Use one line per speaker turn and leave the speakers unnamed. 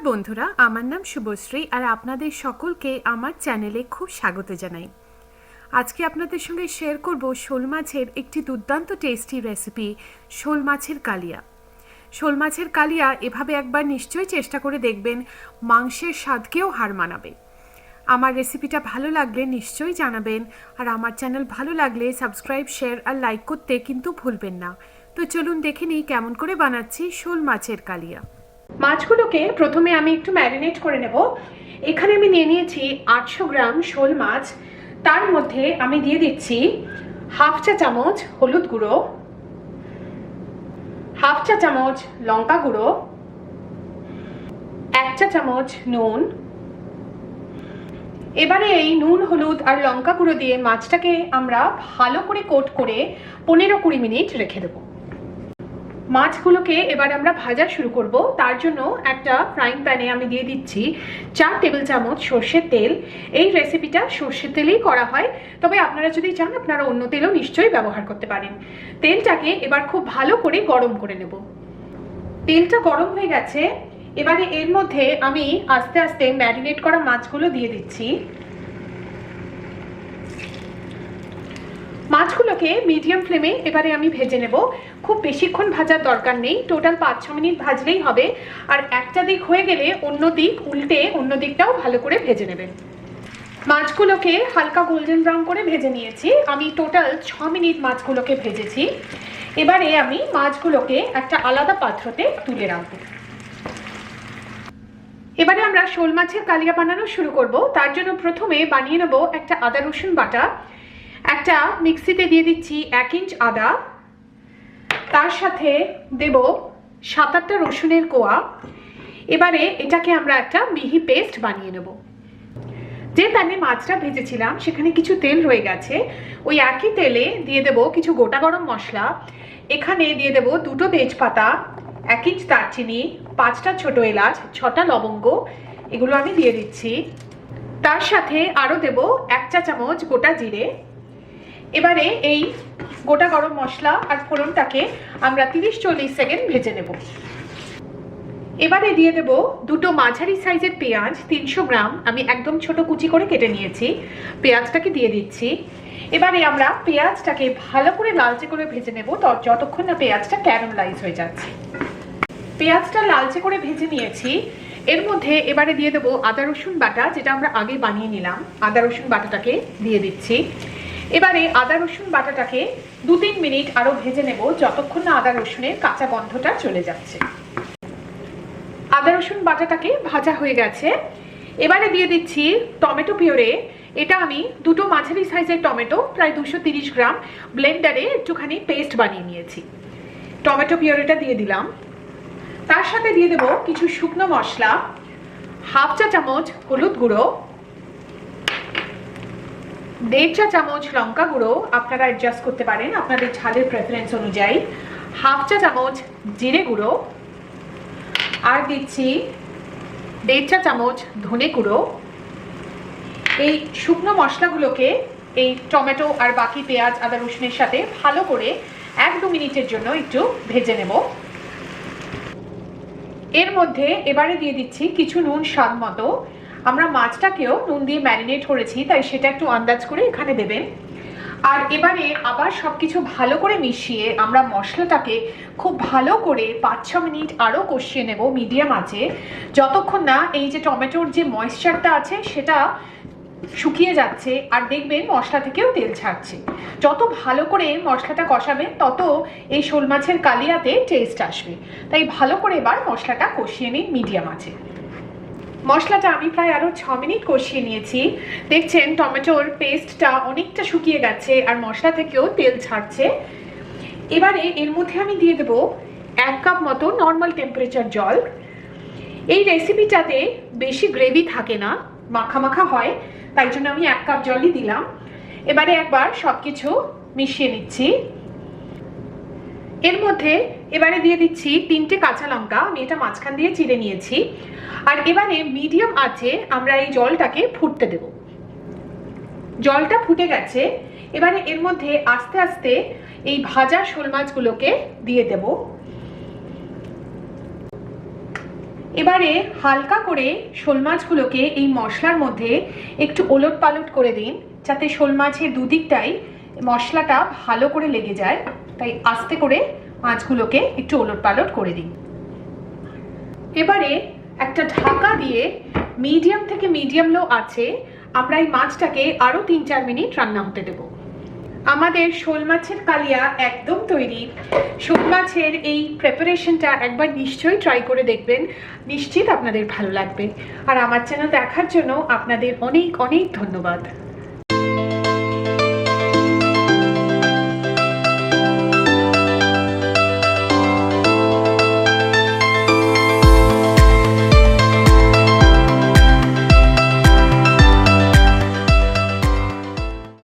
বন্ধুরা, আমার নাম শুভশ্রী আর আপনাদের সকলকে আমার চ্যানেলে খুব স্বাগত জানাই। আজকে আপনাদের সঙ্গে শেয়ার করব শোল মাছের একটি দুর্দান্ত টেস্টি রেসিপি, শোল মাছের কালিয়া। শোল মাছের কালিয়া এভাবে একবার নিশ্চয়ই চেষ্টা করে দেখবেন, মাংসের স্বাদকেও হার মানাবে। আমার রেসিপিটা ভালো লাগলে নিশ্চয়ই জানাবেন, আর আমার চ্যানেল ভালো লাগলে সাবস্ক্রাইব, শেয়ার আর লাইক করতে কিন্তু ভুলবেন না। তো চলুন দেখে নিই কেমন করে বানাচ্ছি শোল মাছের কালিয়া। মাছগুলোকে প্রথমে আমি একটু ম্যারিনেট করে নেব। এখানে আমি নিয়ে নিয়েছি 800 গ্রাম শোল মাছ। তার মধ্যে আমি দিয়ে দিচ্ছি হাফ চা চামচ হলুদ গুঁড়ো, হাফ চা চামচ লঙ্কা গুঁড়ো, 1 চা চামচ নুন। এবারে এই নুন, হলুদ আর লঙ্কা গুঁড়ো দিয়ে মাছটাকে আমরা ভালো করে কোট করে 15-20 মিনিট রেখে দেবো। মাছগুলোকে এবার আমরা ভাজা শুরু করব। তার জন্য একটা ফ্রাইং প্যানে আমি দিয়ে দিচ্ছি 4 টেবিল চামচ সর্ষের তেল। এই রেসিপিটা সর্ষের তেলেই করা হয়, তবে আপনারা যদি চান আপনারা অন্য তেলও নিশ্চয়ই ব্যবহার করতে পারেন। তেলটাকে এবার খুব ভালো করে গরম করে নেব। তেলটা গরম হয়ে গেছে, এবারে এর মধ্যে আমি আস্তে আস্তে ম্যারিনেট করা মাছগুলো দিয়ে দিচ্ছি। মাছগুলোকে মিডিয়াম ফ্লেমে এবারে আমি ভেজে নেব। খুব বেশিক্ষণ ভাজার দরকার নেই, টোটাল 5-6 মিনিট ভাজলেই হবে। আর একটা দিক হয়ে গেলে অন্য দিক উল্টে অন্য দিকটাও ভালো করে ভেজে নেবেন। মাছগুলোকে হালকা গোল্ডেন ব্রাউন করে ভেজে নিয়েছি। আমি টোটাল 6 মিনিট মাছগুলোকে ভেজেছি। এবারে আমি মাছগুলোকে একটা আলাদা পাত্রতে তুলে রাখবো। এবারে আমরা শোল মাছের কালিয়া বানানো শুরু করব। তার জন্য প্রথমে বানিয়ে নেব একটা আদা রসুন বাটা। একটা মিক্সিতে দিয়ে দিচ্ছি 1 ইঞ্চ আদা, তার সাথে দেব 7-8টা রসুনের কোয়া। এবারে এটাকে আমরা একটা মিহি পেস্ট বানিয়ে নেব। যে প্যানে মাছটা ভেজেছিলাম সেখানে কিছু তেল রয়ে গেছে, ওই একই তেলে দিয়ে দেব কিছু গোটা গরম মশলা। এখানে দিয়ে দেব 2টো তেজপাতা, 1 ইঞ্চ দারচিনি, 5টা ছোট এলাচ, 6টা লবঙ্গ, এগুলো আমি দিয়ে দিচ্ছি। তার সাথে আরও দেব 1 চা চামচ গোটা জিরে। এবারে এই গোটা গরম মশলা আর ফোড়নটাকে আমরা 30-40 সেকেন্ড ভেজে নেব। এবারে দিয়ে দেব 2টো মাঝারি সাইজের পেঁয়াজ, 300 গ্রাম আমি একদম ছোট কুচি করে কেটে নিয়েছি। পেঁয়াজটাকে দিয়ে দিচ্ছি। এবারে আমরা পেঁয়াজটাকে ভালো করে লালচে করে ভেজে নেব যতক্ষণ না পেঁয়াজটা ক্যারামেলাইজ হয়ে যাচ্ছে। পেঁয়াজটা লালচে করে ভেজে নিয়েছি। এর মধ্যে এবারে দিয়ে দেব আদা রসুন বাটা, যেটা আমরা আগে বানিয়ে নিলাম। আদা রসুন বাটাটাকে দিয়ে দিচ্ছি। এবারে আদা রসুন বাটাটাকে 2-3 মিনিট আরো ভেজে নেব, যতক্ষণ না আদা রসুনের কাঁচা গন্ধটা চলে যাচ্ছে। আদা রসুন বাটাটাকে ভাজা হয়ে গেছে। এবারে দিয়ে দিচ্ছি টমেটো পিউরে। এটা আমি 2টো মাঝারি সাইজের টমেটো, প্রায় 230 গ্রাম, ব্লেন্ডারে একটুখানি পেস্ট বানিয়ে নিয়েছি। টমেটো পিউরেটা দিয়ে দিলাম। তার সাথে দিয়ে দেব কিছু শুকনো মশলা, হাফ চা চামচ হলুদ গুঁড়ো, 1.5 চা চামচ লঙ্কা গুঁড়ো, আপনারা অ্যাডজাস্ট করতে পারেন আপনাদের ঝালের প্রেফারেন্স অনুযায়ী, হাফ চা চামচ জিরে গুঁড়ো, আর দিচ্ছি 1.5 চা চামচ ধনে গুঁড়ো। এই শুকনো মশলাগুলোকে এই টমেটো আর বাকি পেঁয়াজ আদা রসুনের সাথে ভালো করে 1-2 মিনিটের জন্য একটু ভেজে নেব। এর মধ্যে এবারে দিয়ে দিচ্ছি কিছু নুন স্বাদ মতো। আমরা মাছটাকেও নুন দিয়ে ম্যারিনেট করেছি, তাই সেটা একটু আন্দাজ করে এখানে দেবেন। আর এবারে আবার সবকিছু ভালো করে মিশিয়ে আমরা মশলাটাকে খুব ভালো করে 5-6 মিনিট আরও কষিয়ে নেব মিডিয়াম আঁচে, যতক্ষণ না এই যে টমেটোর যে ময়েশ্চারটা আছে সেটা শুকিয়ে যাচ্ছে আর দেখবেন মশলা থেকেও তেল ছাড়ছে। যত ভালো করে মশলাটা কষাবেন তত এই শোল মাছের কালিয়াতে টেস্ট আসবে। তাই ভালো করে এবার মশলাটা কষিয়ে নিন মিডিয়াম আঁচে। মশলাটা আমি প্রায় আরো 6 মিনিট কষিয়ে নিয়েছি। দেখছেন টমেটোর পেস্টটা অনেকটা শুকিয়ে গেছে আর মশলা থেকেও তেল ছাড়ছে। এবারে এর মধ্যে আমি দিয়ে দেব 1 কাপ মতো নর্মাল টেম্পারেচার জল। এই রেসিপিটাতে বেশি গ্রেভি থাকে না, মাখা মাখা হয়, তাই জন্য আমি 1 কাপ জলই দিলাম। এবারে একবার সবকিছু মিশিয়ে নিচ্ছি। এর মধ্যে এবারে দিয়ে দিচ্ছি 3টে কাঁচা লঙ্কা, আমি এটা মাঝখান দিয়ে চিড়ে নিয়েছি। আর এবারে মিডিয়াম আঁচে আমরা এই জলটাকে ফুটতে দেব। জলটা ফুটে গেছে, এবারে এর মধ্যে আস্তে আস্তে এই ভাজা শোল মাছগুলোকে দিয়ে দেব। এবারে হালকা করে শোল মাছগুলোকে এই মশলার মধ্যে একটু ওলট পালট করে দিন, যাতে শোল মাছের দুদিকটাই মশলাটা ভালো করে লেগে যায়। তাই আস্তে করে মাছগুলোকে একটু ওলট পালট করে দিন। এবারে একটা ঢাকা দিয়ে মিডিয়াম থেকে মিডিয়াম লো আছে আমরা এই মাছটাকে আরো 3-4 মিনিট রান্না হতে দেব। আমাদের শোল মাছের কালিয়া একদম তৈরি। শোল মাছের এই প্রিপারেশনটা একবার নিশ্চয়ই ট্রাই করে দেখবেন, নিশ্চিত আপনাদের ভালো লাগবে। আর আমার চ্যানেল দেখার জন্য আপনাদের অনেক অনেক ধন্যবাদ।